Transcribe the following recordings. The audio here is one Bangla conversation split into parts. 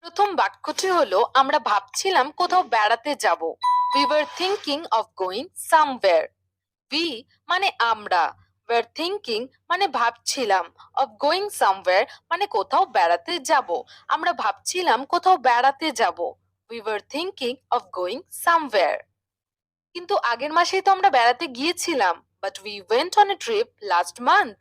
প্রথম বাক্যটি হলো আমরা ভাবছিলাম কোথাও বেড়াতে যাব। We were thinking of going somewhere. We মানে আমরা, were thinking মানে ভাবছিলাম, of going somewhere মানে কোথাও বেড়াতে যাব। আমরা ভাবছিলাম কোথাও বেড়াতে যাব। We were thinking of going somewhere. কিন্তু আগের মাসেই তো আমরা বেড়াতে গিয়েছিলাম। But we went on a trip last month.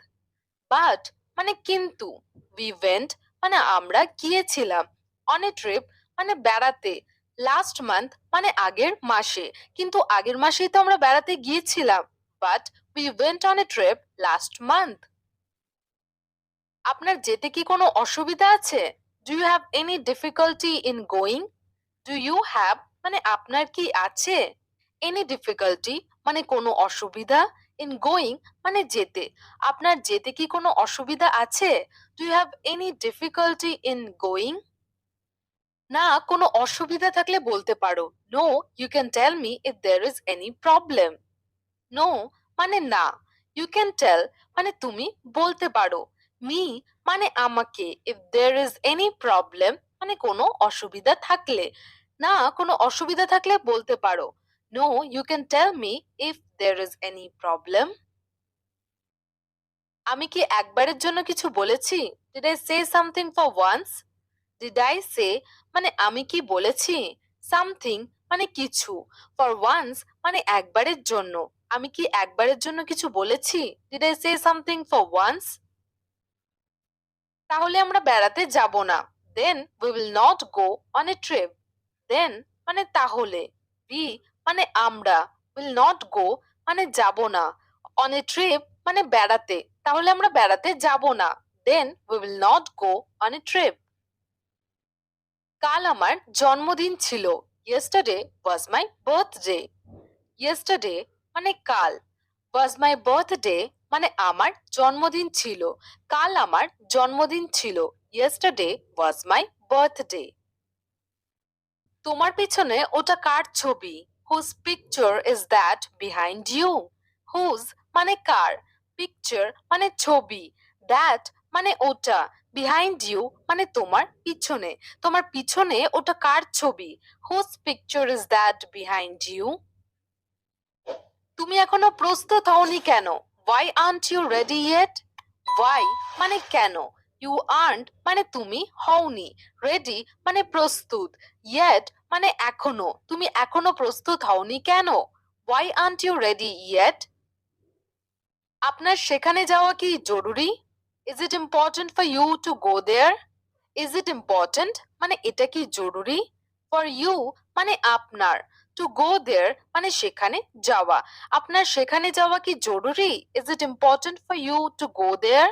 But মানে কিন্তু, উই ওয়েন্ট মানে আমরা গিয়েছিলাম, অন এ ট্রিপ মানে বেড়াতে, লাস্ট মান্থ মানে আগের মাসে, কিন্তু আগের মাসেই তো আমরা বেড়াতে গিয়েছিলাম। But we went on a trip last month. আপনার যেতে কি কোনো অসুবিধা আছে? Do you have any difficulty in going? Do you have মানে আপনার কি আছে, এনি ডিফিকাল্টি মানে কোনো অসুবিধা, ইন গোয়িং মানে যেতে, আপনার যেতে কি কোনো অসুবিধা আছে? Do you have any difficulty in going? না, কোনো অসুবিধা থাকলে বলতে পারো। No, you can tell me if there is any problem. No মানে না, ইউ ক্যান টেল মানে তুমি বলতে পারো, মি মানে আমাকে, if there is any problem মানে কোনো অসুবিধা থাকলে, না কোনো অসুবিধা থাকলে বলতে পারো। No, you can tell me if there is any problem. আমি কি একবারের জন্য কিছু বলেছি? Did I say something for once? Did I say মানে আমি কি বলেছি, সামথিং মানে কিছু, ফর ওয়ান্স মানে একবারের জন্য, আমি কি একবারের জন্য কিছু বলেছি? Did I say something for once? তাহলে আমরা বেড়াতে যাব না। Then we will not go on a trip. Then মানে তাহলে, উই মানে আমরা, উইল নট গো মানে যাব না, অন এ ট্রিপ মানে বেড়াতে, তাহলে আমরা বেড়াতে যাব না। Then we will not go on a trip. কাল আমার জন্মদিন ছিল। Yesterday was my birthday. Yesterday মানে কাল, ওয়াজ মাই বার্থডে মানে আমার জন্মদিন ছিল, কাল আমার জন্মদিন ছিল। Yesterday was my birthday. তোমার পিছনে ওটা কার ছবি? Whose picture is that behind you? Whose মানে কার, পিকচার মানে ছবি, দ্যাট মানে ওটা, বিহাইন্ড ইউ মানে তোমার পিছনে, তোমার পিছনে ওটা কার ছবি? Whose picture is that behind you? তুমি এখনো প্রস্তুত হওনি কেন? Why aren't you ready yet? Why মানে কেন, ইউ আর্নট মানে তুমি হওনি, রেডি মানে প্রস্তুত, ইয়েট মানে এখনো, তুমি এখনো প্রস্তুত হওনি কেন? Why aren't you ready yet? আপনার সেখানে যাওয়া কি জরুরি? Is it important for you to go there? Is it important মানে এটা কি জরুরি? ফর ইউ মানে আপনার, টু গো দেয়ার মানে সেখানে যাওয়া, আপনার সেখানে যাওয়া কি জরুরি? Is it important for you to go there?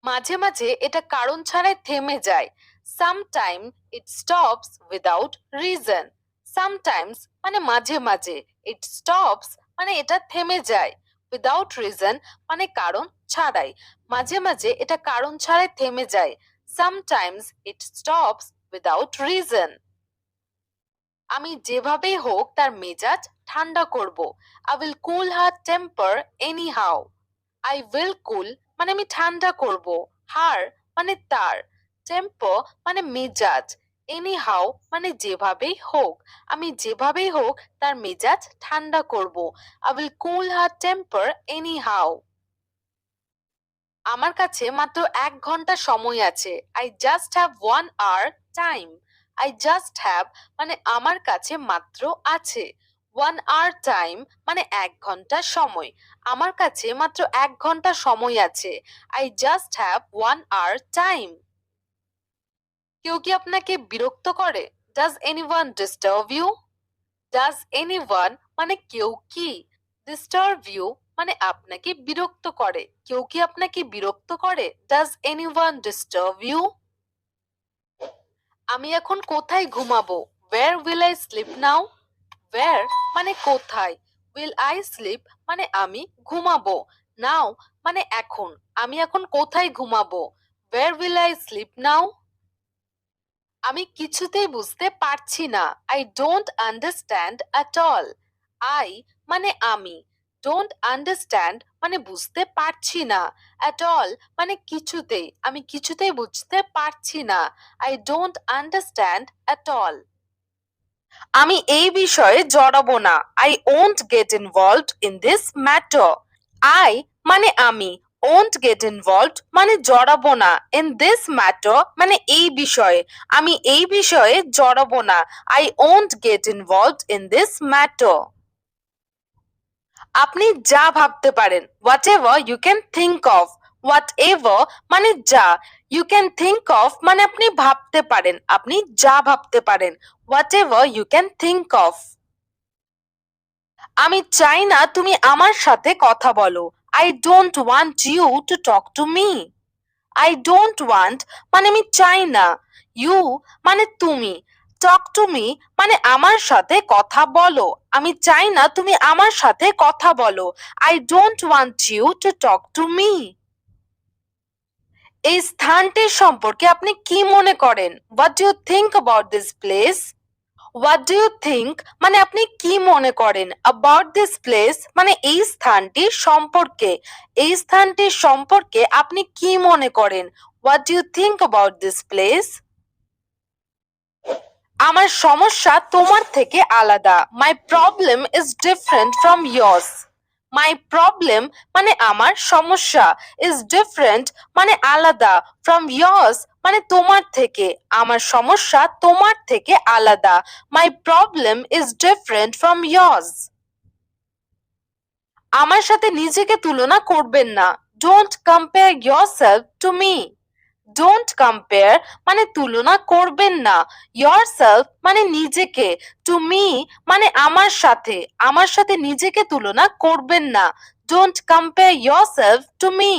মাঝে মাঝে এটা কারণ ছাড়াই থেমে যায়। Sometime it stops without reason. Sometimes মানে মাঝে মাঝে, ইট স্টপস মানে এটা থেমে যায়, উইদাউট রিজন মানে কারণ ছাড়াই, মাঝে মাঝে এটা কারণ ছাড়াই থেমে যায়। Sometimes it stops without reason. আমি যেভাবেই হোক তার মেজাজ ঠান্ডা করব। I will cool her temper anyhow. I will cool মানে আমি ঠান্ডা করব, হার মানে তার, টেম্পো মানে মেজাজ, এনি হাউ মানে যেভাবেই হোক, আমি যেভাবেই হোক তার মেজাজ ঠান্ডা করব। I will cool her temper any how. আমার কাছে মাত্র 1 ঘন্টা সময় আছে। I just have 1 hour time. I just have মানে আমার কাছে মাত্র আছে, 1 hour টাইম মানে 1 ঘন্টা সময়, আমার কাছে মাত্র 1 ঘন্টা সময় আছে। I just have 1 hour time. কেউ কি আপনাকে বিরক্ত করে? Does anyone disturb you? Does anyone মানে কেউ কি, ডিস্টার্ব ইউ মানে আপনাকে বিরক্ত করে, কেউ কি আপনাকে বিরক্ত করে? Does anyone disturb you? আমি এখন কোথায় ঘুমাবো? Where will I sleep now? Where মানে কোথায়, উইল আই স্লিপ মানে আমি ঘুমাবো, নাও মানে এখন, আমি এখন কোথায় ঘুমাবো? Where will I sleep now? আমি কিছুতেই বুঝতে পারছি না। I don't understand at all. I মানে আমি, ডোন্ট আন্ডারস্ট্যান্ড মানে বুঝতে পারছি না। অ্যাট অল মানে কিছুতেই, আমি কিছুতেই বুঝতে পারছি না। I don't understand at all. আমি এই বিষয়ে জড়াবো না। I won't get involved in this matter. I মানে আমি, ওন্ট গেট ইনভলভড মানে জড়াবো না, ইন দিস ম্যাটার মানে এই বিষয়ে, আমি এই বিষয়ে জড়াবো না। I won't get involved in this matter. আপনি যা ভাবতে পারেন, whatever you can think of. Whatever মানে যা, ইউ ক্যান থিঙ্ক অফ মানে আপনি ভাবতে পারেন, আপনি যা ভাবতে পারেন। Whatever you can think of. আমি চাই না তুমি আমার সাথে কথা বলো। I don't want you to talk to me. I don't want মানে আমি চাই না, ইউ মানে তুমি, টক টু মি মানে আমার সাথে কথা বলো। আমি চাই না তুমি আমার সাথে কথা বলো। I don't want you to talk to me. এই স্থানটির সম্পর্কে আপনি কি মনে করেন? What do you think about this place? What do you think মানে আপনি কি মনে করেন, অ্যাবাউট দিস প্লেস মানে এই স্থানটির সম্পর্কে, এই স্থানটির সম্পর্কে আপনি কি মনে করেন? What do you think about this place? আমার সমস্যা তোমার থেকে আলাদা। My problem is different from yours. My problem মানে আমার সমস্যা, ইজ ডিফারেন্ট মানে আলাদা, ফ্রম ইয়ার্স মানে তোমার থেকে, আমার সমস্যা তোমার থেকে আলাদা। My problem is different from years. আমার সাথে নিজেকে তুলনা করবেন না। Don't compare yourself to me. Don't compare মানে তুলনা করবেন না, yourself মানে নিজেকে, টু মি মানে আমার সাথে নিজেকে তুলনা করবেন না। Don't compare yourself to me.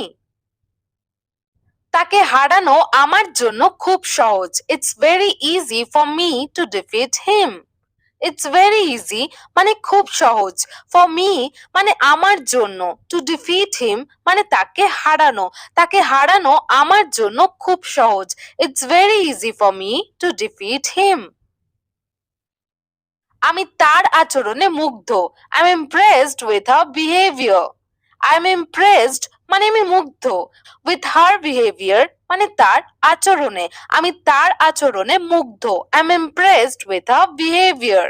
তাকে হারানো আমার জন্য খুব সহজ। It's very easy for me two defeat him. It's very easy মানে খুব সহজ, ফর মি মানে আমার জন্য, টু ডিফিট হিম মানে তাকে হারানো আমার জন্য খুব সহজ। It's very easy for me two defeat হিম। আমি তার আচরণে মুগ্ধ। I am impressed with her behaviour. I am impressed মানে আমি মুগ্ধ, উইথ হার বিহেভিয়ার মানে তার আচরণে, আমি তার আচরণে মুগ্ধ। I am impressed with her behaviour.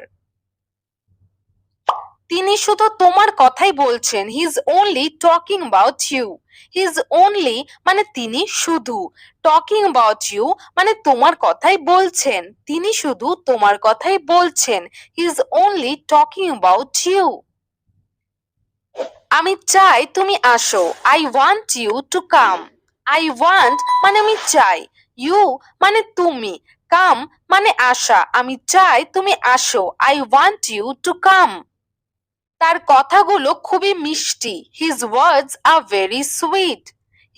তিনি শুধু তোমার কথাই বলছেন। He is only talking about you. He is only মানে তিনি শুধু, টকিং অ্যাবাউট ইউ মানে তোমার কথাই বলছেন, তিনি শুধু তোমার কথাই বলছেন। He is only talking about you. আমি চাই তুমি আসো। I want you to come. I want মানে আমি চাই, ইউ মানে তুমি, কাম মানে আসা, আমি চাই তুমি আসো। I want you to come. তার কথাগুলো খুবই মিষ্টি। His words are very sweet.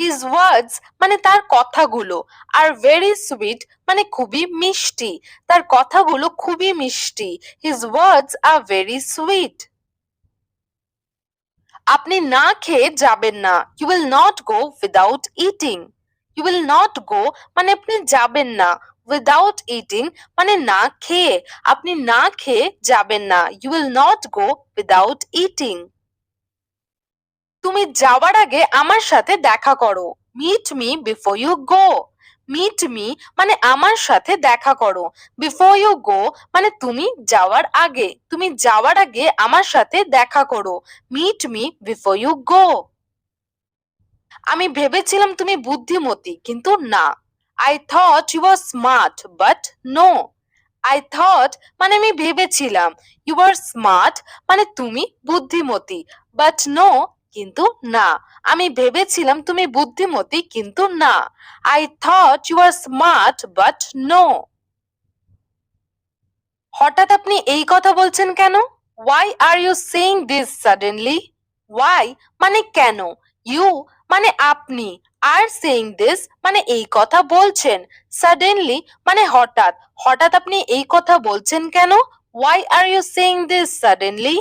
His words মানে তার কথাগুলো, আর ভেরি সুইট মানে খুবই মিষ্টি, তার কথাগুলো খুবই মিষ্টি। His words are very sweet. আপনি না খেয়ে যাবেন না। You will not go without eating. You will not go মানে আপনি যাবেন না, উইদাউট ইটিং মানে না খেয়ে, আপনি না খেয়ে যাবেন না। You will not go without eating. তুমি যাওয়ার আগে আমার সাথে দেখা করো। Meet me before you go. Meet me মানে আমার সাথে দেখা করো। বিফোর ইউ গো মানে তুমি যাওয়ার আগে, তুমি যাওয়ার আগে আমার সাথে দেখা করো। Meet me before you go. আমি ভেবেছিলাম তুমি বুদ্ধিমতী, কিন্তু না। I thought you are smart but no. I thought মানে আমি ভেবেছিলাম, ইউ আর স্মার্ট মানে তুমি বুদ্ধিমতী, বাট নো কিন্তু না। আমি ভেবেছিলাম তুমি বুদ্ধিমতী, কিন্তু না। I thought you are smart but no. হঠাৎ আপনি এই কথা বলছেন কেন? Why are you saying this suddenly? Why মানে কেন, ইউ মানে আপনি, আর সেইং দিস মানে এই কথা বলছেন, সাডেনলি মানে হঠাৎ, হঠাৎ আপনি এই কথা বলছেন কেন? Why are you saying this suddenly?